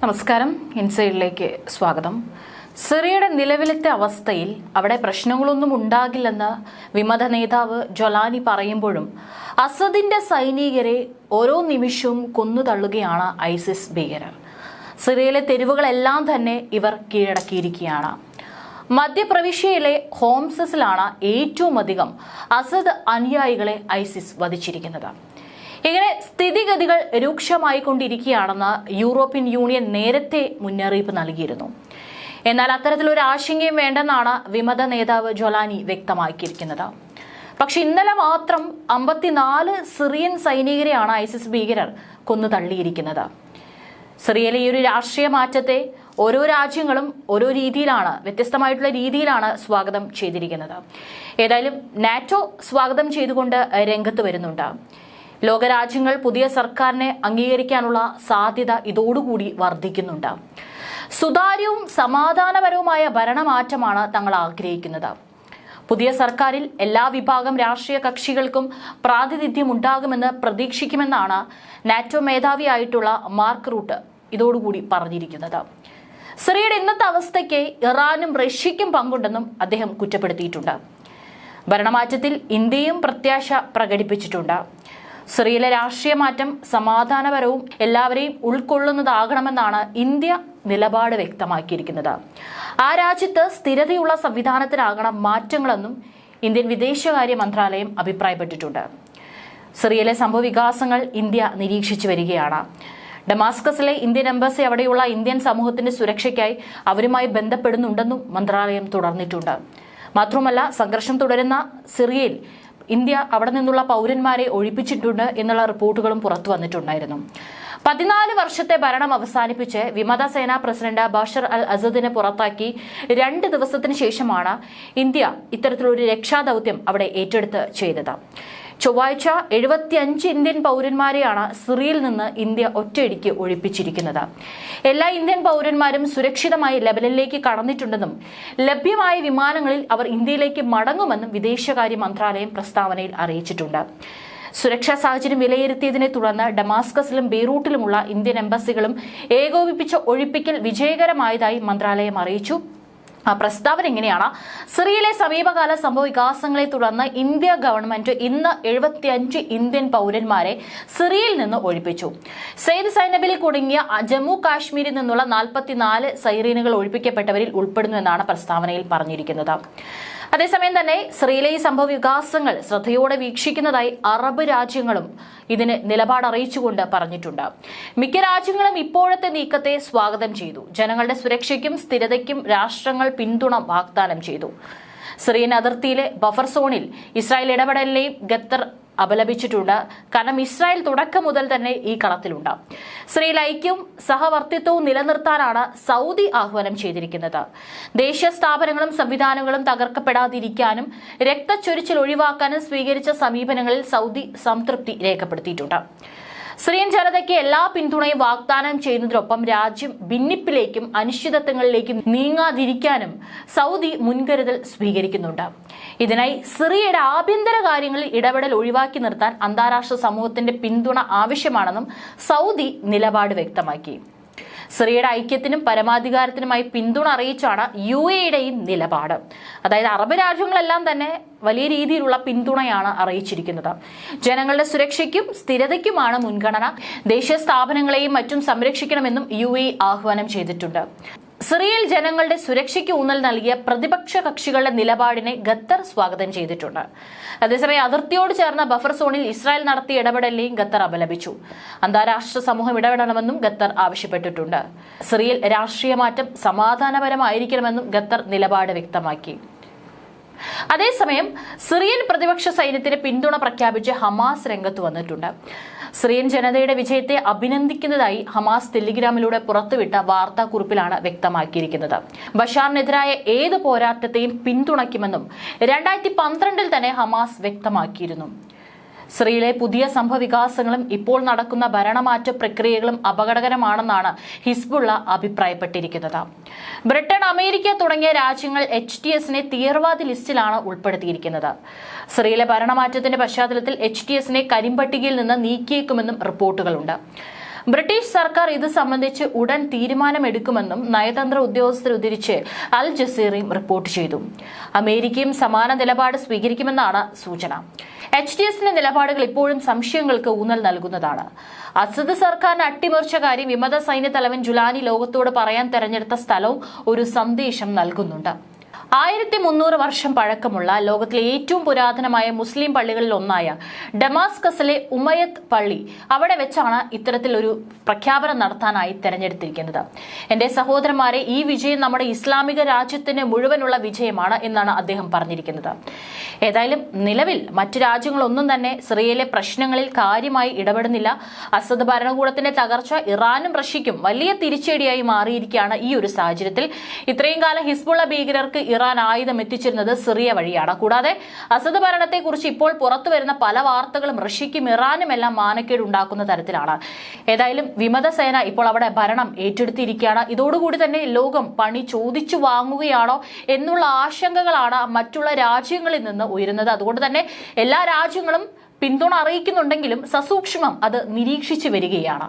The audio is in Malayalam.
നമസ്കാരം, ഇൻസൈഡിലേക്ക് സ്വാഗതം. സിറിയയുടെ നിലവിലത്തെ അവസ്ഥയിൽ അവിടെ പ്രശ്നങ്ങളൊന്നും ഉണ്ടാകില്ലെന്ന് വിമത നേതാവ് ജൊലാനി പറയുമ്പോഴും അസദിന്റെ സൈനികരെ ഓരോ നിമിഷവും കൊന്നുതള്ളുകയാണ് ഐസിസ് ഭീകരർ. സിറിയയിലെ തെരുവുകളെല്ലാം തന്നെ ഇവർ കീഴടക്കിയിരിക്കുകയാണ്. മധ്യപ്രവിശ്യയിലെ ഹോംസസിലാണ് ഏറ്റവും അധികം അസദ് അനുയായികളെ ഐസിസ് വധിച്ചിരിക്കുന്നത്. ഇങ്ങനെ സ്ഥിതിഗതികൾ രൂക്ഷമായിക്കൊണ്ടിരിക്കുകയാണെന്ന് യൂറോപ്യൻ യൂണിയൻ നേരത്തെ മുന്നറിയിപ്പ് നൽകിയിരുന്നു. എന്നാൽ അത്തരത്തിലൊരു ആശങ്കയും വേണ്ടെന്നാണ് വിമത നേതാവ് ജൊലാനി വ്യക്തമാക്കിയിരിക്കുന്നത്. പക്ഷെ ഇന്നലെ മാത്രം 54 സിറിയൻ സൈനികരെയാണ് ഐസിസ് ഭീകരർ കൊന്നു തള്ളിയിരിക്കുന്നത്. സിറിയയിലെ ഈ ഒരു രാഷ്ട്രീയ മാറ്റത്തെ ഓരോ രാജ്യങ്ങളും ഓരോ രീതിയിലാണ്, വ്യത്യസ്തമായിട്ടുള്ള രീതിയിലാണ് സ്വാഗതം ചെയ്തിരിക്കുന്നത്. ഏതായാലും നാറ്റോ സ്വാഗതം ചെയ്തുകൊണ്ട് രംഗത്ത് വരുന്നുണ്ട്. ലോകരാജ്യങ്ങൾ പുതിയ സർക്കാരിനെ അംഗീകരിക്കാനുള്ള സാധ്യത ഇതോടുകൂടി വർദ്ധിക്കുന്നുണ്ട്. സുതാര്യവും സമാധാനപരവുമായ ഭരണമാറ്റമാണ് തങ്ങൾ ആഗ്രഹിക്കുന്നത്. പുതിയ സർക്കാരിൽ എല്ലാ വിഭാഗം രാഷ്ട്രീയ കക്ഷികൾക്കും പ്രാതിനിധ്യം ഉണ്ടാകുമെന്ന് പ്രതീക്ഷിക്കുമെന്നാണ് നാറ്റോ മേധാവിയായിട്ടുള്ള മാർക്ക് റൂട്ട് ഇതോടുകൂടി പറഞ്ഞിരിക്കുന്നത്. സിറിയയുടെ ഇന്നത്തെ അവസ്ഥയ്ക്ക് ഇറാനും റഷ്യയ്ക്കും പങ്കുണ്ടെന്നും അദ്ദേഹം കുറ്റപ്പെടുത്തിയിട്ടുണ്ട്. ഭരണമാറ്റത്തിൽ ഇന്ത്യയും പ്രത്യാശ പ്രകടിപ്പിച്ചിട്ടുണ്ട്. സിറിയയിലെ രാഷ്ട്രീയ മാറ്റം സമാധാനപരവും എല്ലാവരെയും ഉൾക്കൊള്ളുന്നതാകണമെന്നാണ് ഇന്ത്യ നിലപാട് വ്യക്തമാക്കിയിരിക്കുന്നത്. ആ രാജ്യത്ത് സ്ഥിരതയുള്ള സംവിധാനത്തിലാകണം മാറ്റങ്ങളെന്നും ഇന്ത്യൻ വിദേശകാര്യ മന്ത്രാലയം അഭിപ്രായപ്പെട്ടിട്ടുണ്ട്. സിറിയയിലെ സംഭവവികാസങ്ങൾ ഇന്ത്യ നിരീക്ഷിച്ചു വരികയാണ്. ഡമാസ്കസിലെ ഇന്ത്യൻ എംബസി അവിടെയുള്ള ഇന്ത്യൻ സമൂഹത്തിന്റെ സുരക്ഷയ്ക്കായി അവരുമായി ബന്ധപ്പെടുന്നുണ്ടെന്നും മന്ത്രാലയം തുടർന്നിട്ടുണ്ട്. മാത്രമല്ല, സംഘർഷം തുടരുന്ന സിറിയയിൽ ഇന്ത്യ അവിടെ നിന്നുള്ള പൗരന്മാരെ ഒഴിപ്പിച്ചിട്ടുണ്ട് എന്നുള്ള റിപ്പോർട്ടുകളും പുറത്തു വന്നിട്ടുണ്ടായിരുന്നു. 14 വർഷത്തെ ഭരണം അവസാനിപ്പിച്ച് വിമത സേനാ പ്രസിഡന്റ് ബഷർ അൽ അസദിനെ പുറത്താക്കി 2 ദിവസത്തിന് ശേഷമാണ് ഇന്ത്യ ഇത്തരത്തിലൊരു രക്ഷാദൌത്യം അവിടെ ഏറ്റെടുത്ത് ചെയ്തത്. ചൊവ്വാഴ്ച 75 ഇന്ത്യൻ പൗരന്മാരെയാണ് സിറിയയിൽ നിന്ന് ഇന്ത്യ ഒറ്റയടിക്ക് ഒഴിപ്പിച്ചിരിക്കുന്നത്. എല്ലാ ഇന്ത്യൻ പൗരന്മാരും സുരക്ഷിതമായി ലെബനനിലേക്ക് കടന്നിട്ടുണ്ടെന്നും ലഭ്യമായ വിമാനങ്ങളിൽ അവർ ഇന്ത്യയിലേക്ക് മടങ്ങുമെന്നും വിദേശകാര്യ മന്ത്രാലയം പ്രസ്താവനയിൽ അറിയിച്ചിട്ടുണ്ട്. സുരക്ഷാ സാഹചര്യം വിലയിരുത്തിയതിനെ തുടർന്ന് ഡമാസ്കസിലും ബെയ്റൂട്ടിലുമുള്ള ഇന്ത്യൻ എംബസികളും ഏകോപിപ്പിച്ച ഒഴിപ്പിക്കൽ വിജയകരമായതായി മന്ത്രാലയം അറിയിച്ചു. ആ പ്രസ്താവന എങ്ങനെയാണ്? സിറിയയിലെ സമീപകാല സംഭവ വികാസങ്ങളെ തുടർന്ന് ഇന്ത്യ ഗവൺമെന്റ് ഇന്ന് 75 ഇന്ത്യൻ പൗരന്മാരെ സിറിയയിൽ നിന്ന് ഒഴിപ്പിച്ചു. സെയ്ദ് സൈനബിൽ കുടുങ്ങിയ ജമ്മു കാശ്മീരിൽ നിന്നുള്ള 44 സൈറീനുകൾ ഒഴിപ്പിക്കപ്പെട്ടവരിൽ ഉൾപ്പെടുന്നുവെന്നാണ് പ്രസ്താവനയിൽ പറഞ്ഞിരിക്കുന്നത്. അതേസമയം തന്നെ സിറിയയിലെ ഈ സംഭവ വികാസങ്ങൾ ശ്രദ്ധയോടെ വീക്ഷിക്കുന്നതായി അറബ് രാജ്യങ്ങളും ഇതിന് നിലപാട് അറിയിച്ചുകൊണ്ട് പറഞ്ഞിട്ടുണ്ട്. മിക്ക രാജ്യങ്ങളും ഇപ്പോഴത്തെ നീക്കത്തെ സ്വാഗതം ചെയ്തു. ജനങ്ങളുടെ സുരക്ഷയ്ക്കും സ്ഥിരതയ്ക്കും രാഷ്ട്രങ്ങൾ പിന്തുണ വാഗ്ദാനം ചെയ്തു. സിറിയൻ അതിർത്തിയിലെ ബഫർ സോണിൽ ഇസ്രായേൽ ഇടപെടലിനെയും ഖത്തർ അപലപിച്ചിട്ടുണ്ട്. കാരണം ഇസ്രായേൽ തുടക്കം മുതൽ തന്നെ ഈ കളത്തിലുണ്ട്. സിറിയയിൽ ഐക്യവും സഹവർത്തിത്വവും നിലനിർത്താനാണ് സൗദി ആഹ്വാനം ചെയ്തിരിക്കുന്നത്. ദേശീയ സ്ഥാപനങ്ങളും സംവിധാനങ്ങളും തകർക്കപ്പെടാതിരിക്കാനും രക്തച്ചൊരിച്ചിൽ ഒഴിവാക്കാനും സ്വീകരിച്ച സമീപനങ്ങളിൽ സൗദി സംതൃപ്തി രേഖപ്പെടുത്തിയിട്ടുണ്ട്. സിറിയൻ ജനതയ്ക്ക് എല്ലാ പിന്തുണയും വാഗ്ദാനം ചെയ്യുന്നതിനൊപ്പം രാജ്യം ഭിന്നിപ്പിലേക്കും അനിശ്ചിതത്വങ്ങളിലേക്കും നീങ്ങാതിരിക്കാനും സൗദി മുൻകരുതൽ സ്വീകരിക്കുന്നുണ്ട്. ഇതിനായി സിറിയയുടെ ആഭ്യന്തര കാര്യങ്ങളിൽ ഇടപെടൽ ഒഴിവാക്കി നിർത്താൻ അന്താരാഷ്ട്ര സമൂഹത്തിന്റെ പിന്തുണ ആവശ്യമാണെന്നും സൗദി നിലപാട് വ്യക്തമാക്കി. സിറിയയുടെ ഐക്യത്തിനും പരമാധികാരത്തിനുമായി പിന്തുണ അറിയിച്ചാണ് UAEയുടെയും നിലപാട്. അതായത് അറബ് രാജ്യങ്ങളെല്ലാം തന്നെ വലിയ രീതിയിലുള്ള പിന്തുണയാണ് അറിയിച്ചിരിക്കുന്നത്. ജനങ്ങളുടെ സുരക്ഷയ്ക്കും സ്ഥിരതയ്ക്കുമാണ് മുൻഗണന. ദേശീയ സ്ഥാപനങ്ങളെയും മറ്റും സംരക്ഷിക്കണമെന്നും UAE ആഹ്വാനം ചെയ്തിട്ടുണ്ട്. സിറിയയിൽ ജനങ്ങളുടെ സുരക്ഷയ്ക്ക് ഊന്നൽ നൽകിയ പ്രതിപക്ഷ കക്ഷികളുടെ നിലപാടിനെ ഖത്തർ സ്വാഗതം ചെയ്തിട്ടുണ്ട്. അതേസമയം അതിർത്തിയോട് ചേർന്ന ബഫർ സോണിൽ ഇസ്രായേൽ നടത്തിയ ഇടപെടലിനെയും ഖത്തർ അപലപിച്ചു. അന്താരാഷ്ട്ര സമൂഹം ഇടപെടണമെന്നും ഖത്തർ ആവശ്യപ്പെട്ടിട്ടുണ്ട്. സിറിയയിൽ രാഷ്ട്രീയ മാറ്റം സമാധാനപരമായിരിക്കണമെന്നും ഖത്തർ നിലപാട് വ്യക്തമാക്കി. അതേസമയം സിറിയൻ പ്രതിപക്ഷ സൈന്യത്തിന് പിന്തുണ പ്രഖ്യാപിച്ച് ഹമാസ് രംഗത്ത് വന്നിട്ടുണ്ട്. സിറിയൻ ജനതയുടെ വിജയത്തെ അഭിനന്ദിക്കുന്നതായി ഹമാസ് ടെലിഗ്രാമിലൂടെ പുറത്തുവിട്ട വാർത്താക്കുറിപ്പിലാണ് വ്യക്തമാക്കിയിരിക്കുന്നത്. ബഷാറിനെതിരായ ഏത് പോരാട്ടത്തെയും പിന്തുണയ്ക്കുമെന്നും 2012 തന്നെ ഹമാസ് വ്യക്തമാക്കിയിരുന്നു. സിറിയയിലെ പുതിയ സംഭവ വികാസങ്ങളും ഇപ്പോൾ നടക്കുന്ന ഭരണമാറ്റ പ്രക്രിയകളും അപകടകരമാണെന്നാണ് ഹിസ്ബുള്ള അഭിപ്രായപ്പെട്ടിരിക്കുന്നത്. ബ്രിട്ടൻ, അമേരിക്ക തുടങ്ങിയ രാജ്യങ്ങൾ HTSനെ തീവ്രവാദി ലിസ്റ്റിലാണ് ഉൾപ്പെടുത്തിയിരിക്കുന്നത്. സിറിയയിലെ ഭരണമാറ്റത്തിന്റെ പശ്ചാത്തലത്തിൽ HTSനെ കരിമ്പട്ടികയിൽ നിന്ന് നീക്കിയേക്കുമെന്നും റിപ്പോർട്ടുകളുണ്ട്. ബ്രിട്ടീഷ് സർക്കാർ ഇത് സംബന്ധിച്ച് ഉടൻ തീരുമാനമെടുക്കുമെന്നും നയതന്ത്ര ഉദ്യോഗസ്ഥർ ഉദ്ധരിച്ച് അൽ ജസീറയും റിപ്പോർട്ട് ചെയ്തു. അമേരിക്കയും സമാന നിലപാട് സ്വീകരിക്കുമെന്നാണ് സൂചന. HTSന്റെ നിലപാടുകൾ ഇപ്പോഴും സംശയങ്ങൾക്ക് ഊന്നൽ നൽകുന്നതാണ്. അസദ് സർക്കാരിനെ അട്ടിമറിച്ച കാര്യം വിമത സൈന്യ തലവൻ ജുലാനി ലോകത്തോട് പറയാൻ തെരഞ്ഞെടുത്ത സ്ഥലവും ഒരു സന്ദേശം നൽകുന്നുണ്ട്. 1300 വർഷം പഴക്കമുള്ള ലോകത്തിലെ ഏറ്റവും പുരാതനമായ മുസ്ലിം പള്ളികളിൽ ഒന്നായ ഡമാസ്കസിലെ ഉമയത്ത് പള്ളി അവിടെ വെച്ചാണ് ഇത്തരത്തിലൊരു പ്രഖ്യാപനം നടത്താനായി തെരഞ്ഞെടുത്തിരിക്കുന്നത്. എന്റെ സഹോദരന്മാരെ, ഈ വിജയം നമ്മുടെ ഇസ്ലാമിക രാജ്യത്തിന് മുഴുവനുള്ള വിജയമാണ് എന്നാണ് അദ്ദേഹം പറഞ്ഞിരിക്കുന്നത്. ഏതായാലും നിലവിൽ മറ്റു രാജ്യങ്ങളൊന്നും തന്നെ സിറിയയിലെ പ്രശ്നങ്ങളിൽ കാര്യമായി ഇടപെടുന്നില്ല. അസദ് ഭരണകൂടത്തിന്റെ തകർച്ച ഇറാനും റഷ്യയ്ക്കും വലിയ തിരിച്ചടിയായി മാറിയിരിക്കുകയാണ്. ഈ ഒരു സാഹചര്യത്തിൽ ഇത്രയും കാലം ഹിസ്ബുള്ള ഭീകരർക്ക് ഇറാൻ ആയുധം എത്തിച്ചിരുന്നത് സിറിയ വഴിയാണ്. കൂടാതെ അസദ് ഭരണത്തെക്കുറിച്ച് ഇപ്പോൾ പുറത്തു വരുന്ന പല വാർത്തകളും റഷ്യയ്ക്കും ഇറാനും എല്ലാം മാനക്കേട് ഉണ്ടാക്കുന്ന തരത്തിലാണ്. ഏതായാലും വിമതസേന ഇപ്പോൾ അവിടെ ഭരണം ഏറ്റെടുത്തിരിക്കുകയാണ്. ഇതോടുകൂടി തന്നെ ലോകം പണി ചോദിച്ചു വാങ്ങുകയാണോ എന്നുള്ള ആശങ്കകളാണ് മറ്റുള്ള രാജ്യങ്ങളിൽ നിന്ന് ഉയരുന്നത്. അതുകൊണ്ട് തന്നെ എല്ലാ രാജ്യങ്ങളും പിന്തുണ അറിയിക്കുന്നുണ്ടെങ്കിലും സസൂക്ഷ്മം അത് നിരീക്ഷിച്ചു വരികയാണ്.